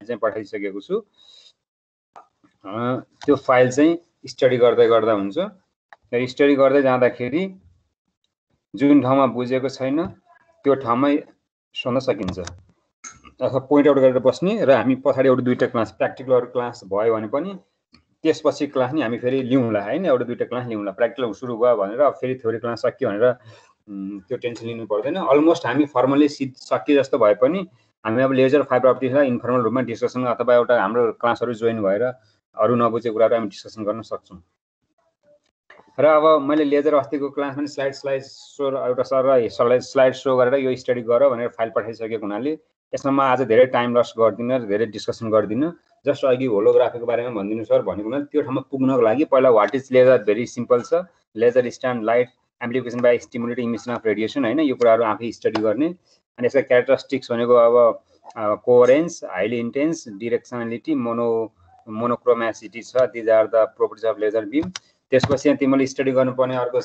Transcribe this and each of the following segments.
चाहिँ पठाइसकेको छु त्यो फाइल चाहिँ स्टडी गर्दै गर्दा हुन्छ र स्टडी गर्दै जाँदाखेरि जुन ठाउँमा बुझेको छैन त्यो ठाउँमा सोध्न सकिन्छ अथवा पोइन्ट आउट गरेर बस्ने र हामी पछाडी एउटा दुईटा क्लास प्र्याक्टिकल क्लास भयो भने पनि त्यसपछि क्लास नि हामी फेरि लिउँला हैन एउटा दुईटा क्लास लिउँला प्र्याक्टिकल सुरु भयो भनेर फेरि थ्योरी क्लास सकियो भनेर त्यो टेन्सन लिनु पर्दैन अलमोस्ट हामी फर्मली सकिए जस्तो भए पनि हामी अब लेजर फाइबर अप्टिक्सलाई इन्फर्मल रूपमा डिस्कसन अथवा एउटा हाम्रो क्लासहरु जोइन भएर अरु नबुझेको कुराहरु हामी डिस्कसन गर्न सक्छौं र अब मैले लेजर अस्तिको क्लासमा स्लाइड शो एउटा स्लाइड शो गरेर यो स्टडी गर भनेर फाइल पठाइसकेको हुनाले यसमा म आज धेरै टाइम लस गर्दिन धेरै डिस्कसन गर्दिन जस्ट अघि होलोग्राफीको बारेमा भनिदिनु सर भनेको हुनाले त्यो ठाउँमा पुग्नको लागि पहिला what is laser very simple छ laser stand light amplification by stimulated emission of radiation हैन यो कुराहरु आफै स्टडी गर्ने अनि यसका क्यारेक्टरिस्टिक्स भनेको अब coherence highly intense directionality monochromaticity छ these are the properties of laser beam त्यसपछि तिमीले स्टडी गर्नुपर्ने अर्को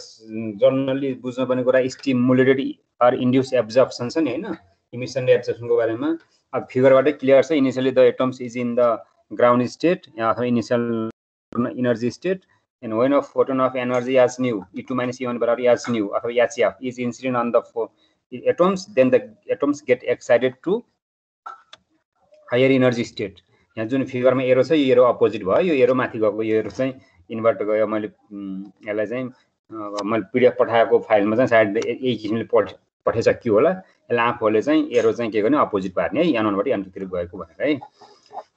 जनरली बुझ्नुपर्ने कुरा स्टिमुलेटेड अर इन्ड्युस एब्जर्प्सन छ नि हैन इमिसन र एब्जर्प्सनको बारेमा अब फिगरबाटै क्लियर छ initially the atoms is in the ground state अथवा initial energy state and when a photon of energy as nu e2 minus e1 बराबर as nu अथवा hf is incident on the atoms then the atoms get excited to higher energy state यहाँ जुन फिगरमा arrow छ यो arrow opposite भयो यो arrow माथि गएको यो एरो चाहिँ इन्भर्ट गयो मैले यसलाई चाहिँ मैले पीडीएफ पठाएको फाइलमा चाहिँ सायद यही किसिमले पठाइसक्यो होला यसलाई आफूले चाहिँ एरो चाहिँ के गर्ने अपोजिट पार्ने है n1 बाट n2 तिर गएको भनेर है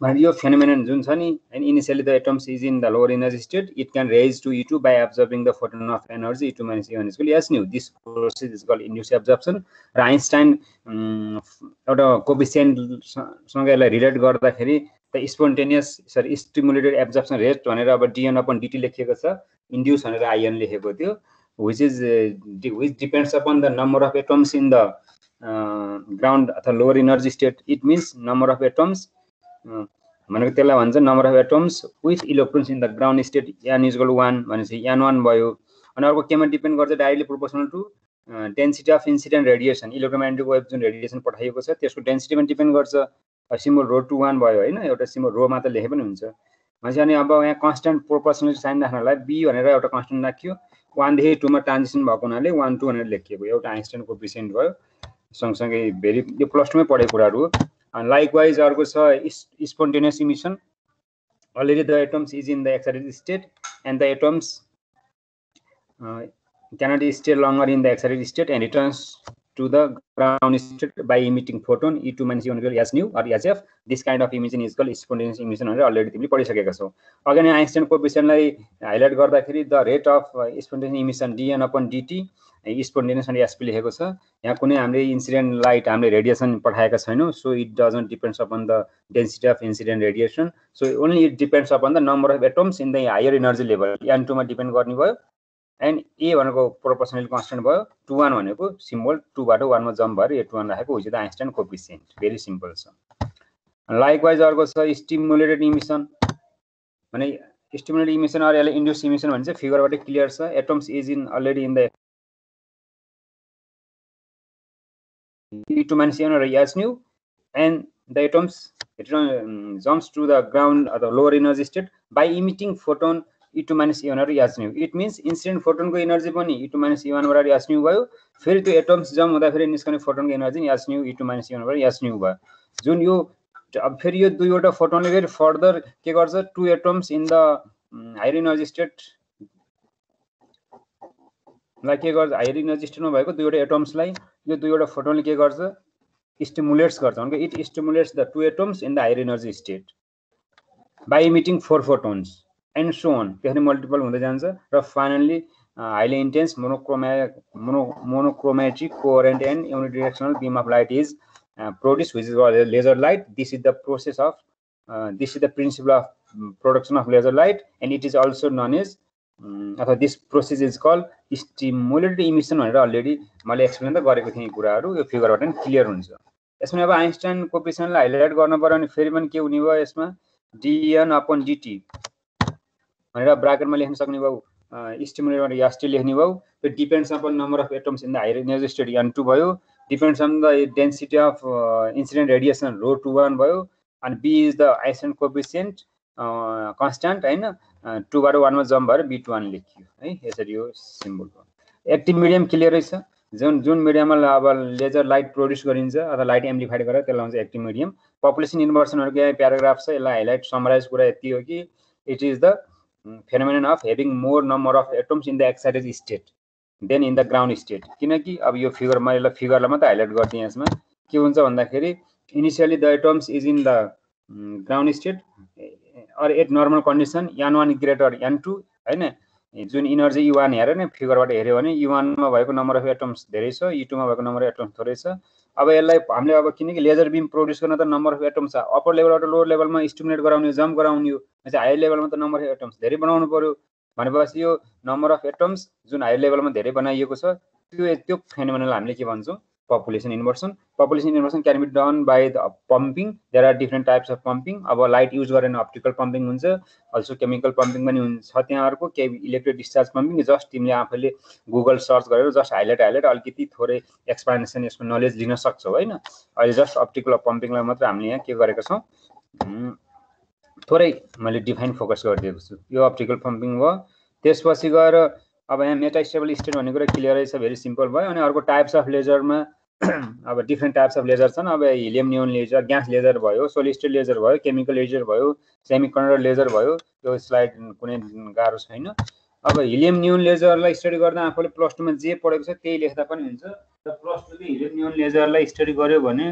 भने यो फेनोमेनन जुन छ नि and initially the atoms is in the lower energy state it can raise to e2 by absorbing the photon of energy e2 minus e1 is equal as nu this process is called induced absorption र Einstein एउटा coefficient सँग यसलाई relate गर्दाखेरि the spontaneous stimulated absorption rate भनेर अब dn/dt लेखिएको छ induce भनेर in लेखेको थियो which depends upon the number of atoms in the ground अथवा lower energy state it means number of atoms भनेको त्यसलाई भन्छ number of atoms with electrons in the ground state n = 1 भनेपछि n1 भयो अनि अर्को केमा डिपेन्ड गर्छ directly proportional to density of incident radiation electromagnetic wave जुन रेडिएसन पठाइएको छ त्यसको डेन्सिटीमा डिपेन्ड गर्छ सिम्बल ρ21 भयो हैन एउटा सिम्बल रो मात्र लेखे पनि हुन्छ भनेपछि अनि अब यहाँ कन्स्टन्ट प्रोपोर्सनल साइन राख्नलाई b भनेर एउटा कन्स्टन्ट राखियो 1 देखि 2 मा ट्रान्जिसन भएको हुनाले 1 2 भनेर लेखिएको एउटा आइन्स्टाइन कोएफिसिएन्ट भयो सँगसँगै भेरी यो प्लस 2 मै पढेको कुराहरु हो and likewise अर्को छ spontaneous emission already the atoms is in the excited state and the atoms cannot stay longer in the excited state and returns to the ground state by emitting photon e2 minus e1 equal as nu or hf this kind of emission is called spontaneous emission भनेर already तिमीले पढिसकेका छौ अगाडि Einstein कोएफिसिएन्टलाई highlight गर्दाखेरि the rate of spontaneous emission dn/dt spontaneous अनि sp लेखेको छ यहाँ कुनै हामीले इन्सिडेन्ट लाइट हामीले रेडिएसन पठाएका छैनौं so it doesn't depends upon the density of incident radiation so only it depends upon the number of atoms in the higher energy level n2 मा डिपेन्ड गर्ने भयो एन्ड a भनेको proportional constant भयो 21 भनेको symbol 2 बाट 1 मा jump भएर 81 राखेको हो the Einstein coefficient very simple छ लाइकवाइज अर्को छ स्टिमुलेटेड इमिसन भने स्टिमुलेटेड इमिसन अर यसले इन्ड्युस इमिसन भन्छ फिगरबाट क्लियर छ atoms is in already in the e2 minus e1 or as nu and the atoms jumps to the ground at the lower energy state by emitting photon e2 minus e1 or as nu it means incident photon को energy पनि e2 minus e1 बराबर as nu भयो फेरि त्यो atoms jump हुँदा फेरि निस्कने photon को energy as nu e2 minus e1 बराबर as nu भयो जुन यो अब फेरि यो दुईवटा फोटोनले फेरि फर्दर के गर्छ to atoms in the higher energy state लाई के गर्छ हायर एनर्जी स्टेटमा भएको दुईवटा एटम्सलाई यो दुईवटा फोटोनले के गर्छ स्टिमुलेट्स गर्छ भनेको it stimulates the two atoms in the higher energy state by emitting 4 photons and so on त्यसले मल्टिपल हुँदै जान्छ र finally highly intense monochromatic coherent and unidirectional beam of light is produced which is called laser light this is the process of this is the principle of production of laser light and it is also known as this process is called stimulated emission भनेर already मैले explain त गरेको थिएँ कुराहरु यो फिगरबाट नि clear हुन्छ यसमा अब आइन्स्टाइन कोएफिसिएन्टलाई हाइलाइट गर्न पर्यो अनि फेरि पनि के हुने भयो यसमा dn/dt भनेर ब्राकेटमा लेख्न सक्ने भयो स्टिमुलेटर यास्टी लेख्ने भयो त्यो depends upon number of atoms in the higher energy state n2 भयो depends on the density of incident radiation ρ21 भयो अनि b is the isolation coefficient constant हैन 2 बाट 1 मा जम्प भएर b21 लेखियो है यसरी यो सिम्बल हो एक्टिभ मिडियम क्लियर रहेछ जुन मिडियममा अब लेजर लाइट प्रोड्युस गरिन्छ अथवा लाइट एम्प्लिफाइड गरेर त्यसलाई हुन्छ एक्टिभ मिडियम पपुलेसन इन्भर्सनहरुको यहाँ प्याराग्राफ छ यसलाई हाइलाइट समराइज कुरा यति हो कि it is the phenomenon of having more number of atoms in the excited state than in the ground state किनकि अब यो फिगर मैले फिगरलाई मात्र हाइलाइट गर्दिएँ यसमा के हुन्छ भन्दाखेरि initially the atoms is in the ground state or at normal condition n1 greater n2 हैन जुन इनर्जी u1 हेरे नि फिगरबाट हेर्यो भने u1 मा भएको नम्बर अफ एटम्स धेरै छ u2 मा भएको नम्बर अफ एटम्स थोरै छ अब यसलाई हामीले अब किनकि लेजर बीम प्रोड्युस गर्न त नम्बर अफ एटम्स छ अप्पर लेभलबाट लोअर लेभलमा स्टिमुलेट गराउने जम्प गराउने चाहिँ हायर लेभलमा त नम्बर अफ एटम्स धेरै बनाउनु पर्यो भनेपछि यो नम्बर अफ एटम्स जुन हायर लेभलमा धेरै बनाइएको छ त्यो फेनोमेनल हामीले के भन्छौं population inversion can be done by the pumping there are different types of pumping अब लाइट युज गरेर अप्टिकल पम्पिङ हुन्छ अल्सो केमिकल पम्पिङ पनि हुन्छ त्यहाँ अर्को के इलेक्ट्रिक डिस्चार्ज पम्पिङ जस्ट तिमीले आफैले गुगल सर्च गरेर जस्ट हाइलाइट अलिकति थोरै एक्सप्लेनेसन यसको नलेज लिन सक्छौ हैन अहिले जस्ट अप्टिकल पम्पिङलाई मात्र हामीले यहाँ के गरेका छौं थोरै मैले डिफाइन फोकस गरिदिएको छु यो अप्टिकल पम्पिङ हो त्यसपछि गएर अब यहाँ मेटास्टेबल स्टेट भन्ने कुरा क्लियर छ भेरी सिम्पल भयो अनि अर्को टाइप्स अफ लेजरमा अब डिफरेन्ट टाइप्स अफ लेजर छन् अब helium neon laser gas laser भयो सोलिड स्टेट लेजर भयो केमिकल लेजर भयो सेमिकन्डक्टर लेजर भयो यो स्लाइड कुनै गाह्रो छैन अब हिलियम नियोन लेजरलाई स्टडी गर्दा आफूले प्लस 2 मा जे पढेको छ त्यही लेख्दा पनि हुन्छ र प्लस 2 ले हिलियम नियोन लेजरलाई स्टडी गर्यो भने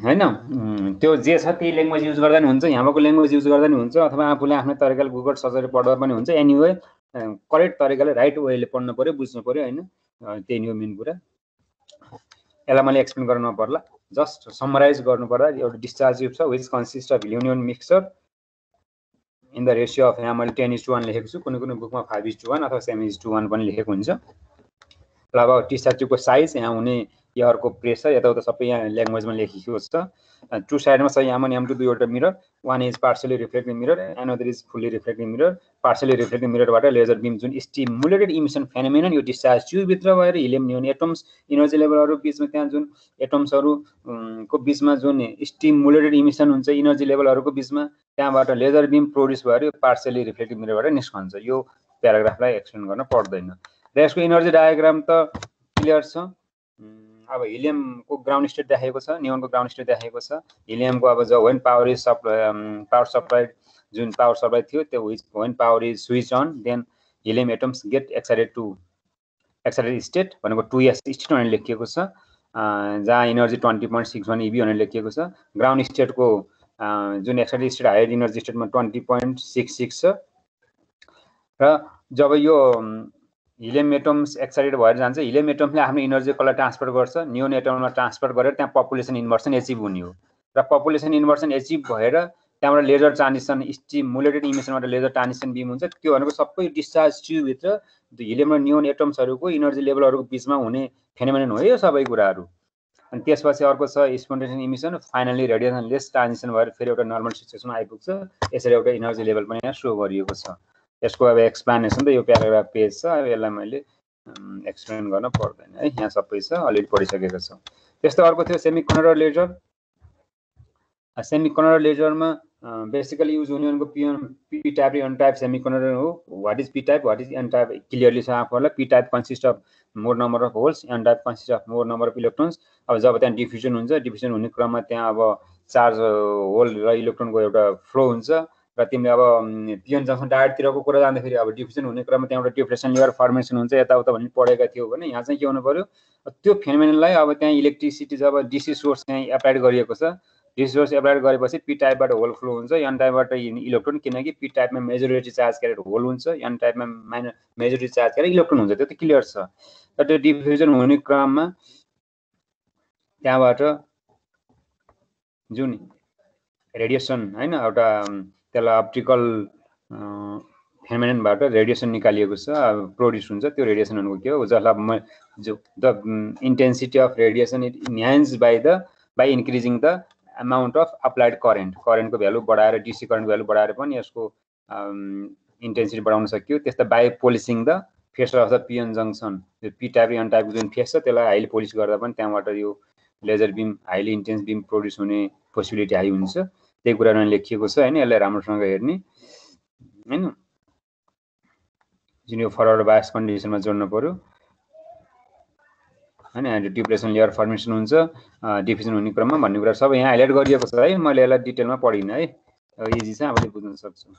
हैन त्यो जे छ त्यही ल्याङ्ग्वेज युज गर्दा नि हुन्छ यहाँको ल्याङ्ग्वेज युज गर्दा नि हुन्छ अथवा आफूले आफ्नो तरिकाले गुगल सर्च गरेर पढ्दा पनि हुन्छ एनीवे करेक्ट तरिकाले राइट वेले पढ्नु पर्यो बुझ्नु पर्यो हैन त्यही हो मेन कुरा यसलाई मैले एक्सप्लेन गर्न नपर्ला जस्ट समराइज गर्नु पर्दा एउटा डिस्चार्ज ट्युब छ which consist of helium neon mixture in the ratio of यहाँ मैले 10:1 लेखेको छु कुनै बुकमा 5:1 अथवा 7:1 पनि लेखेको हुन्छ ल अब डिस्चार्ज ट्युबको साइज यहाँ हुने यहाँहरुको प्रेसर यताउता सबै यहाँ ल्याङ्ग्वेजमा लेखिएको छ टु साइडमा छ M1 M2 दुईवटा mirror one is partially reflecting mirror another is fully reflecting mirror partially reflecting mirror बाट लेजर बीम जुन स्टिमुलेटेड इमिसन फेनोमेनन यो डिस्चार्ज ट्युब भित्र भएर हिलियम नियोन एटम्स एनर्जी लेभलहरु बीचमा त्यहाँ जुन एटम्सहरु को बीचमा जुन स्टिमुलेटेड इमिसन हुन्छ एनर्जी लेभलहरुको बीचमा त्यहाँबाट लेजर बीम प्रोड्युस भएर यो पार्शियली रिफ्लेक्टिभ मिररबाट निस्कन्छ यो प्याराग्राफलाई एक्सप्लेन गर्न पर्दैन र यसको एनर्जी डायग्राम त क्लियर छ अब हिलियम को ग्राउन्ड स्टेट देखाएको छ नियोन को ग्राउन्ड स्टेट देखाएको छ हिलियम को अब जो when power is power supply जुन पावर सप्लाई थियो त्यो when power is switch on then helium atoms get excited state भनेको 2s स्टेट भनेर लेखिएको छ जहाँ एनर्जी 20.61 eV भनेर लेखिएको छ ग्राउन्ड स्टेट को जुन एक्साइटेड स्टेट हायर एनर्जी स्टेटमा 20.66 छ र जब यो हिलियम एटम्स एक्साइटेड भएर जान्छ हिलियम एटम्सले आफ्नो एनर्जी कसलाई ट्रान्सफर गर्छ नियोन एटममा ट्रान्सफर गरेर त्यहाँ पपुलेसन इन्भर्सन एचिभ हुने हो र पपुलेसन इन्भर्सन एचिभ भएर त्यहाँबाट लेजर ट्रान्जिसन स्टिमुलेटेड इमिसनबाट लेजर ट्रान्जिसन बीम हुन्छ त्यो भनेको सबै डिस्चार्ज ट्युब भित्र हिलियम र नियोन एटम्सहरुको एनर्जी लेभलहरुको बीचमा हुने फेनोमेनन हो यो सबै कुराहरु अनि त्यसपछि अर्को छ spontaneous emission finally radiation lace transition भएर फेरि एउटा नर्मल सिचुएसनमा आइपुग्छ यसरी एउटा एनर्जी लेभल पनि यहाँ शो गरिएको छ यसको अब एक्सप्लेनेसन त यो प्याराग्राफ पेज छ अब यसलाई मैले एक्सप्लेन गर्न पर्दैन है यहाँ सबै छ अलरेडी पढिसकेको छ त्यस्तो अर्को थियो सेमिकन्डक्टर लेजर सेमिकन्डक्टर लेजरमा बेसिकली युज हुने भनेको पी टाइप र एन टाइप सेमिकन्डक्टर हो what is P type what is N type clearly छ आफुलाई P type consist of more number of holes N type consist of more number of electrons अब जब त्यहाँ diffusion हुन्छ diffusion हुने क्रममा त्यहाँ अब चार्ज होल र इलेक्ट्रोनको एउटा फ्लो हुन्छ र तिमीले अब पिएन जंक्सन डायरेक्टतिरको कुरा जाँदाखेरि अब डिफ्युजन हुने क्रममा त्यहाँ एउटा डिफ्लेक्सन लेयर फर्मेसन हुन्छ यताउता भन्ने पढेका थियो भने यहाँ चाहिँ के हुनु पर्यो त्यो फेनोमेननलाई अब त्यहाँ इलेक्ट्रिसिटी जब डीसी सोर्स चाहिँ एप्लाइड गरिएको छ डीसी सोर्स एप्लाइड गरेपछि पी टाइपबाट होल फ्लो हुन्छ एन टाइपबाट इलेक्ट्रोन किनकि पी टाइपमा मेजोरिटी चार्ज क्यारेट होल हुन्छ एन टाइपमा minor majority charge carrot electron हुन्छ त्यो त क्लियर छ र त्यो डिफ्युजन हुने क्रममा त्यहाँबाट जुन रेडिएसन हैन एउटा त्यसलाई अप्टिकल फेनोमेननबाट रेडिएसन निकालिएको छ प्रोड्युस हुन्छ त्यो रेडिएसन भनेको के हो जसलाई जो the intensity of radiation it enhance by increasing the amount of applied current को भ्यालु बढाएर डीसी करेन्ट भ्यालु बढाएर पनि यसको इन्टेन्सिटी बढाउन सकियो। त्यस्ता by polishing the face of the PN junction, यो पी टाइप एन टाइपको जुन फेस छ त्यसलाई हाइली पोलिस गर्दा पनि त्यहाँबाट यो लेजर बिम हाइली इन्टेन्स बिम प्रोड्युस हुने पोसिबिलिटी हाई हुन्छ। त्यही कुरामा लेखिएको छ होइन। यसलाई राम्रोसँग हेर्ने होइन, जुन यो फरवर्ड बायस कन्डिसनमा जोड्नु पर्यो होइन। डिप्रेसन लेयर फर्मेसन हुन्छ डिफ्युजन हुने क्रममा भन्ने कुरा सबै यहाँ हाइलाइट गरिएको छ है। मैले यसलाई डिटेलमा पढिनँ है, इजी छ, आफूले बुझ्न सक्छु।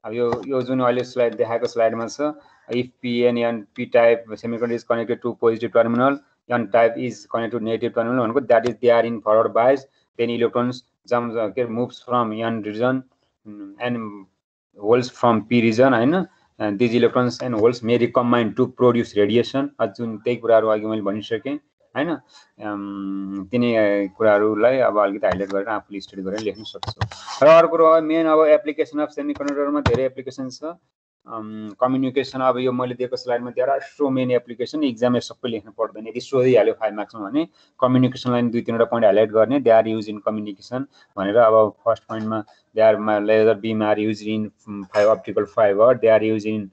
अब यो जुन अहिले स्लाइड देखाएको स्लाइडमा छ, if PN and P type semiconductor is connected to positive terminal, N type is connected to negative terminal भनेको that is they are in forward bias, then electrons jump के moves from N region and holes from P region होइन। These electrons and holes may recombine to produce radiation, जुन त्यही कुराहरू अघि मैले भनिसकेँ होइन। तिनै कुराहरूलाई अब अलिकति हाइलाइट गरेर आफूले स्टडी गरेर लेख्न सक्छौँ। र अर्को कुरो मेन अब एप्लिकेसन अफ सेमिकन्डक्टरमा धेरै एप्लिकेसन छ। कम्युनिकेसन, अब यो मैले दिएको स्लाइडमा there are so many application, इक्जाममा सबै लेख्नु पर्दैन। यदि सोधिहाल्यो 5 मार्क्समा भने कम्युनिकेसनलाई 2-3वटा पोइन्ट हाइलाइट गर्ने, they are use in communication भनेर। अब फर्स्ट पोइन्टमा they are laser beam are use in optical fibre, they are use in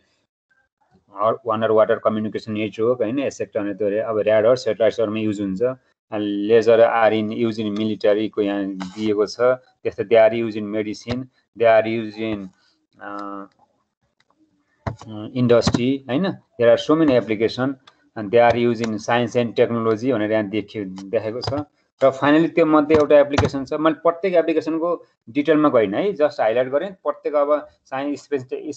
water water communication network होइन, एक्सेट्रा भने त्यो अब ऱ्याडर सेटेलाइट्सहरूमा युज हुन्छ। Laser are in use in मिलिटरीको यहाँ दिएको छ। त्यस्तै they are use in medicine, they are use in industry होइन। There are so many application and they are use in science and technology भनेर यहाँ देखेको छ। र फाइनली त्यो मध्ये एउटा एप्लिकेसन छ। मैले प्रत्येक एप्लिकेसनको डिटेलमा गइनँ है, जस्ट हाइलाइट गरेँ। प्रत्येक अब साइन्स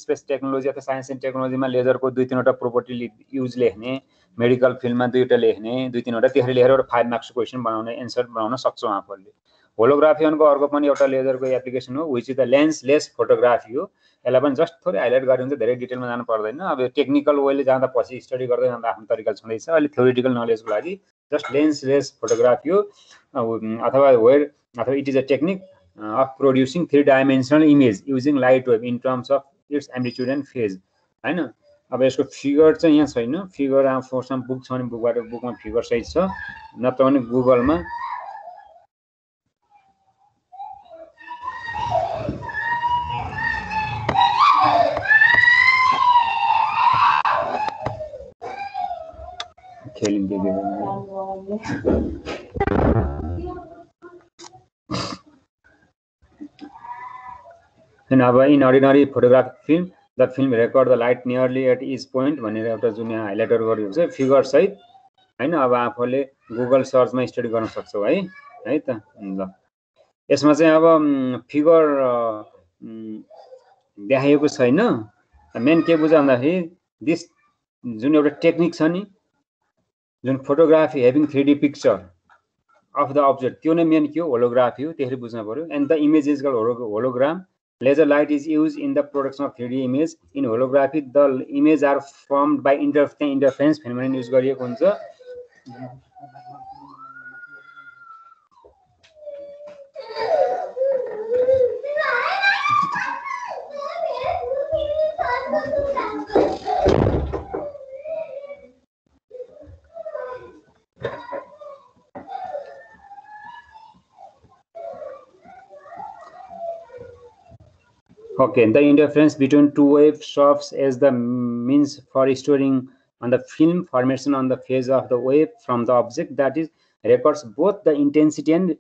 स्पेस टेक्नोलोजी अथवा साइन्स एन्ड टेक्नोलोजीमा लेजरको 2-3वटा प्रोपर्टी युज लेख्ने, मेडिकल फिल्डमा 2वटा लेख्ने, 2-3वटा त्यसरी लेखेर एउटा 5 मार्क्सको क्वेसन बनाउने, एन्सर बनाउन सक्छौँ आफूले। होलोग्राफी भनेको अर्को पनि एउटा लेजरको एप्लिकेसन हो, विच इज द लेन्सलेस फोटोग्राफी हो। यसलाई पनि जस्ट थोरै हाइलाइट गरेर हुन्छ, धेरै डिटेलमा जानु पर्दैन। अब यो टेक्निकल वेले जाँदा पछि स्टडी गर्दै जाँदा आफ्नो तरिका छँदैछ। अहिले थ्योरिटिकल नलेजको लागि जस्ट लेन्सलेस फोटोग्राफी हो, अथवा it is a technique of producing 3 dimensional image using light wave in terms of its amplitude and phase होइन। अब यसको फिगर चाहिँ यहाँ छैन, फिगर फोर्समा बुक छ भने बुकमा फिगर सहित छ, नत्र भने गुगलमा खेलिन्छ। अब in ordinary photographic film the film record the light nearly at each point भनेर एउटा जुन यहाँ हाइलाइटर गरेको छ फिगर सहित होइन। अब आफूले गुगल सर्चमा स्टडी गर्न सक्छौ है त। ल यसमा चाहिँ अब फिगर देखाइएको छैन। मेन के बुझ भन्दाखेरि दिस जुन एउटा टेक्निक छ नि, जुन photography having 3D picture of the object, त्यो नै मेन के हो, होलोग्राफी हो। त्यसरी बुझ्नु पर्यो। And the image is called hologram. Laser light is used in the production of 3D image. In holography, the images are formed by interference phenomenon use गरिएको हुन्छ। Okay, the interference between two wave serves as the means for storing on the film formation on the phase of the wave from the object, that is records both the intensity and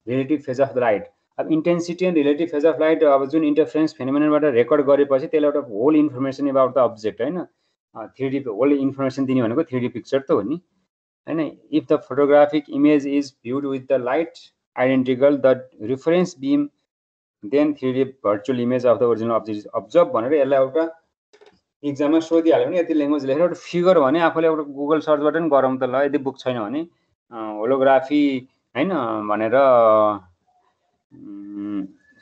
relative phase of the light. अब intensity and relative phase of light अब जुन interference phenomenon बाट record गरेपछि त्यसले एउटा whole information about the object होइन, 3D whole information दिने भनेको 3D पिक्चर त हो नि होइन। If the photographic image is viewed with the light identical the reference beam then 3D virtual image of the original object is observe भनेर यसलाई एउटा इक्जाममा सोधिहाल्यो भने यति ल्याङ्ग्वेज लेखेर एउटा फिगर भने आफूले एउटा गुगल सर्चबाट पनि गरौँ त ल। यदि बुक छैन भने होलोग्राफी होइन भनेर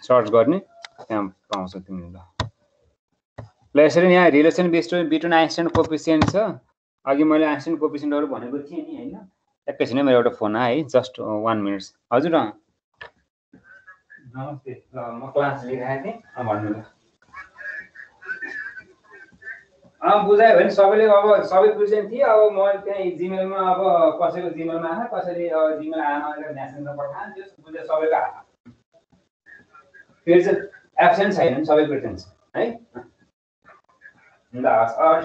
सर्च गर्ने, त्यहाँ पाउँछ तिमीले। ल यसरी यहाँ रिलेसन बिट्विन आइन्स्टाइन कोएफिसिएन्ट छ। अघि मैले आइन्स्टाइन कोएफिसिएन्टहरू भनेको थिएँ नि होइन। एकैछिन मेरो एउटा फोन आयो है, जस्ट 1 मिनट। हजुर नमस्ते, ल म क्लास लिइरहेको थिएँ, भन्नु ल। बुझायो भने सबैले अब सबै बुझेन थिए। अब म त्यहाँ जिमेलमा अब कसैको जिमेलमा आएन, कसैले जिमेल आएन भनेर म्यासेजमा पठाएन, त्यो बुझे सबैको आएन। फेरि चाहिँ एब्सेन्ट छैन, सबै प्रेजेन्ट छ है। ल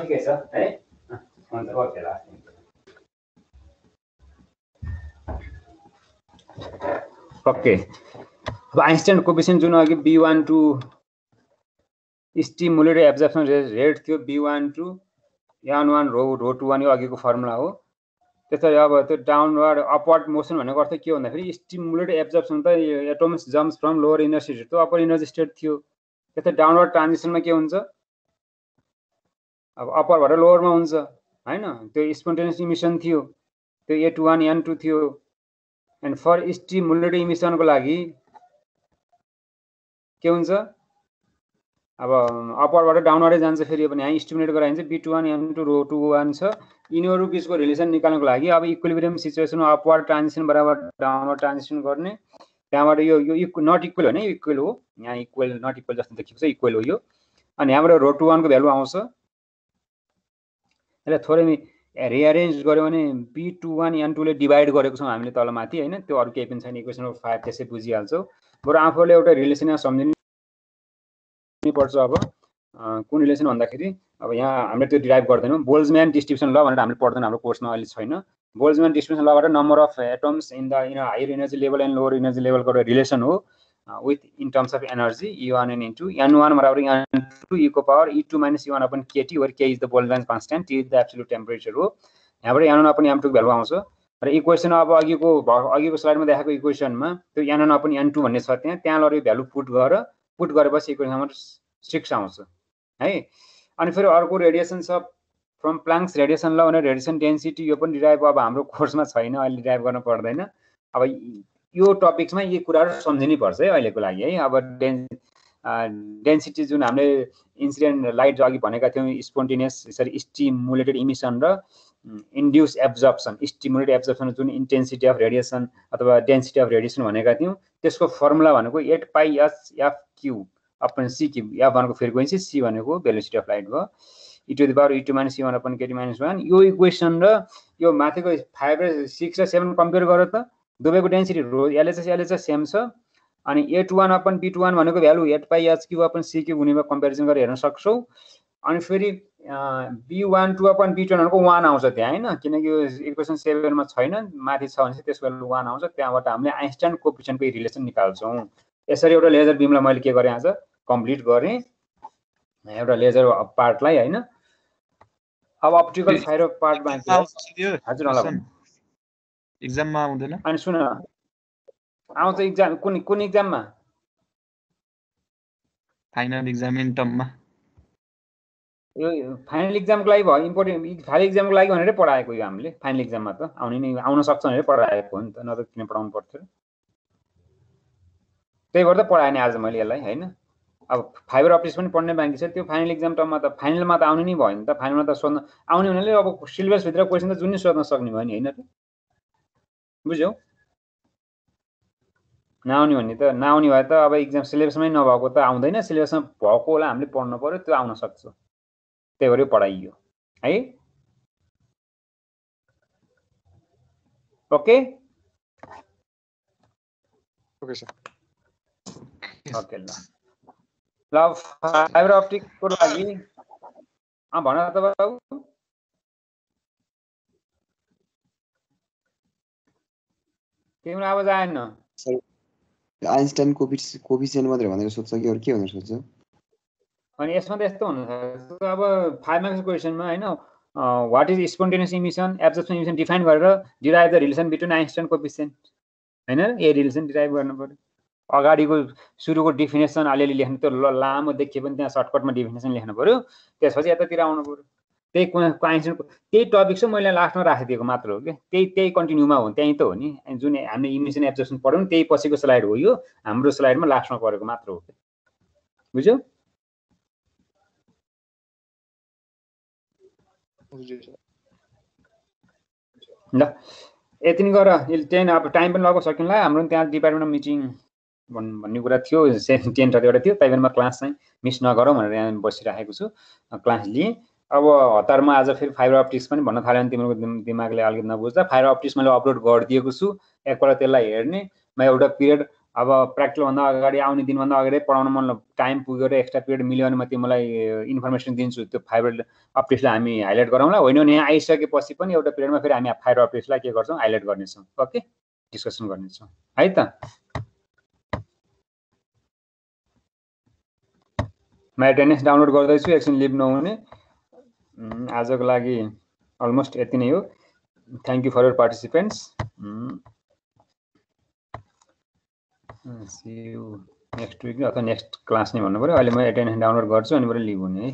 ठिकै छ है हुन्छ ओके ल ओके अब आइन्स्टाइन कोएफिसिएन्ट जुन अघि B12 स्टिमुलेटेड एब्जर्प्सन रेट थियो B12 N1 रो 21 यो अघिको फर्मुला हो त्यसै अब त्यो डाउनवर्ड अपवर्ड मोसन भनेको अर्थ के भन्दाखेरि स्टिमुलेटेड एब्जर्प्सन त atoms jumps from lower energy state to upper energy state थियो त्यसै डाउनवर्ड ट्रान्जिसनमा के हुन्छ अब अपरबाट लोअरमा हुन्छ हैन त्यो स्पोन्टेनियस इमिसन थियो त्यो A21 N2 थियो एन्ड फर स्टिमुलेटेड इमिसनको लागि के हुन्छ अब अपरबाट डाउनवर्डै जान्छ फेरि पनि यहाँ स्टिमुलेट गराइन्छ B21 N2 रो 21 छ यिनीहरु बीचको रिलेसन निकाल्नको लागि अब इक्विलिब्रियम सिचुएसनमा अपवर्ड ट्रान्जिसन बराबर डाउनवर्ड ट्रान्जिसन गर्ने त्यहाँबाट यो नट इक्वल हैन इक्वल हो यहाँ इक्वल नट इक्वल जस्तो देखिएको छ इक्वल हो यो अनि यहाँबाट रो 21 को भ्यालु आउँछ यसलाई थोरै रिअरेन्ज गर्यो भने B21 N2 ले डिभाइड गरेको छौं हामीले तल माथि हैन त्यो अरु केही पनि छैन इक्वेसन नम्बर 5 त्यसै बुझिहाल्छौ बरु आफूले एउटा रिलेसन यहाँ सम्झिनु पर्छ अब कुन रिलेसन भन्दाखेरि अब यहाँ हामीले त्यो डिराइभ गर्दैनौं बोल्जम्यान डिस्ट्रिब्युसन ल भनेर हामीले पढ्दैन हाम्रो कोर्समा अहिले छैन बोल्जम्यान डिस्ट्रिब्युसन लबाट number of atoms in the higher energy level and lower energy लेभलको रिलेसन हो with in terms of energy E1 and E2 N1 बराबर N2 e को power E2 minus E1 upon KT where K is the Boltzmann constant T is the absolute temperature हो यहाँबाट N1 upon N2 को value आउँछ र equation अब अघिको स्लाइडमा देखाएको इक्वेसनमा त्यो N1 upon N2 भन्ने छ त्यहाँ लरे भ्यालु पुट गरेपछि इक्वेसन नम्बर 6 आउँछ है अनि फेरि अर्को रेडिएसन छ फ्रम प्लाङ्क्स रेडिएसन ल भने रेडिएसन डेन्सिटी यो पनि डिराइभ अब हाम्रो कोर्समा छैन अहिले डिराइभ गर्न पर्दैन अब यो टपिक्समा यी कुराहरु सम्झिनै पर्छ है अहिलेको लागि है अब डेन्सिटी जुन हामीले इन्सिडेन्ट लाइट अघि भनेका थियौं स्पोन्टेनियस यसरी स्टिमुलेटेड इमिसन र इन्ड्युस एब्जर्प्सन स्टिमुलेटेड एब्जर्प्सन जुन इन्टेन्सिटी अफ रेडिएसन अथवा डेन्सिटी अफ रेडिएसन भनेका थियौं त्यसको फर्मुला भनेको 8 पाई s f cube upon c cube f भनेको फ्रिक्वेन्सी c भनेको भेलोसिटी अफ लाइट भयो e to the power e2 minus e1 upon kt minus 1 यो इक्वेसन र यो माथिको 5 र 6 र 7 कम्पेयर गरे त दुवैको डेन्सिटी रो LHS सेम छ अनि A21 अपन B21 भनेको भ्यालु 8 पाई h cube upon c cube हुनेमा कम्पेरिजन गरेर हेर्न सक्छौ अनि फेरि B12 अपन B21 भनेको 1 आउँछ त्यहाँ हैन किनकि यो इक्वेसन 7 मा छैन माथि छ भने त्यसको भ्यालु 1 आउँछ त्यहाँबाट हामीले आइन्स्टाइन कोएफिसिएन्टको रिलेसन निकाल्छौं यसरी एउटा लेजर बीमलाई मैले के गरे आज कम्प्लिट गरे एउटा लेजर पार्टलाई हैन अब अप्टिकल फाइबर पार्ट बाँकी हजुर होला एक्जाममा आउँदैन अनि सुन आउँछ एक्जाम कुन एक्जाममा फाइनल एक्जाम इन्टममा यो फाइनल एक्जामको लागि भयो इम्पोर्टेन्ट फाइनल एक्जामको लागि भनेर पढाएको यो हामीले फाइनल एक्जाममा त आउन सक्छ भनेर पढाएको हो नि त नत्र किन पढाउनु पर्थ्यो त्यही भएर त पढाए नि आज मैले यसलाई हैन अब फाइबर अप्टिक्स पनि पढ्ने बाँकी छ त्यो फाइनल एक्जाम टर्ममा त फाइनलमा त आउने नै भयो नि त फाइनलमा त सोध्न आउने हुनाले अब सिलेबस भित्र क्वेशन त जुनै सोध्न सक्ने भयो नि हैन त बुझ्यौ नआउने भन्ने त नआउने भए त अब एक्जाम सिलेबसमै नभएको त आउँदैन सिलेबसमा भएको होला हामीले पढ्नु पर्यो त्यो आउन सक्छ त्यही भएर पढाइयो है ओके ओके सर ओके ल फाइबर अप्टिक को लागि भन त बाबु तिम्रो आवाज आएन आइन्स्टाइन कोएफिसिएन्ट मात्र भनेर सोध्छ कि अरु के भनेर सोध्छ अनि यसमा त यस्तो हुन सक्छ अब 5 मार्क्स क्वेशनमा हैन what is spontaneous emission absorption emission define गरेर derive the relation between Einstein coefficient हैन ए रिलेसन डिराइभ गर्न पर्यो अगाडिको सुरुको डेफिनेसन अलिअलि लेख्नु त लामो देखिए पनि त्यहाँ सर्टकटमा डेफिनेसन लेख्नु पर्यो त्यसपछि यतातिर आउनु पर्यो त्यही आइन्स्टाइन त्यही टपिक चाहिँ मैले लास्टमा राखिदिएको मात्र हो के त्यही कन्टिन्युमा हो त्यही त हो नि जुन हामीले इमिसन एब्जर्प्सन पढ्यौं त्यही पछिको स्लाइड हो यो हाम्रो स्लाइडमा लास्टमा परेको मात्र हो बुझ्यौ ल यति गर 10 अब टाइम पनि लगो सकिनला हाम्रो त्यहाँ डिपार्टमेन्टमा मिटिङ भन्ने कुरा थियो 10:30 एउटा थियो ताइबेनमा क्लास चाहिँ मिस नगरौँ भनेर यहाँ बसिराखेको छु क्लास लिए अब हतारमा आज फेरि फाइबर अप्टिक्स पनि भन्न थाल्यो भने तिम्रो दिमागले अलिकति नबुझ्दा फाइबर अप्टिक्स मैले अपलोड गरिदिएको छु एकपल्ट त्यसलाई हेर्ने म एउटा पिरियड अब प्र्याक्टिकल भन्दा अगाडि आउने दिनभन्दा अगाडि पढाउन मन टाइम पुग्यो र एक्स्ट्रा पिरियड मिल्यो भने म तिमीलाई इन्फर्मेसन दिन्छु त्यो फाइबर अप्टिक्सलाई हामी हाइलाइट गरौँला होइन भने यहाँ आइसकेपछि पनि एउटा पिरियडमा फेरि हामी फाइबर अप्टिक्सलाई के गर्छौँ हाइलाइट गर्नेछौँ ओके डिस्कसन गर्नेछौँ है त म एटेन्डेन्स डाउनलोड गर्दैछु एकछिन लिभ नहुने आजको लागि अलमोस्ट यति नै हो thank you for your participants see you next week अथवा नेक्स्ट क्लास नै भन्नु पऱ्यो अहिले म एटेन्डेन्स डाउनलोड गर्छु अनि लिभ हुने है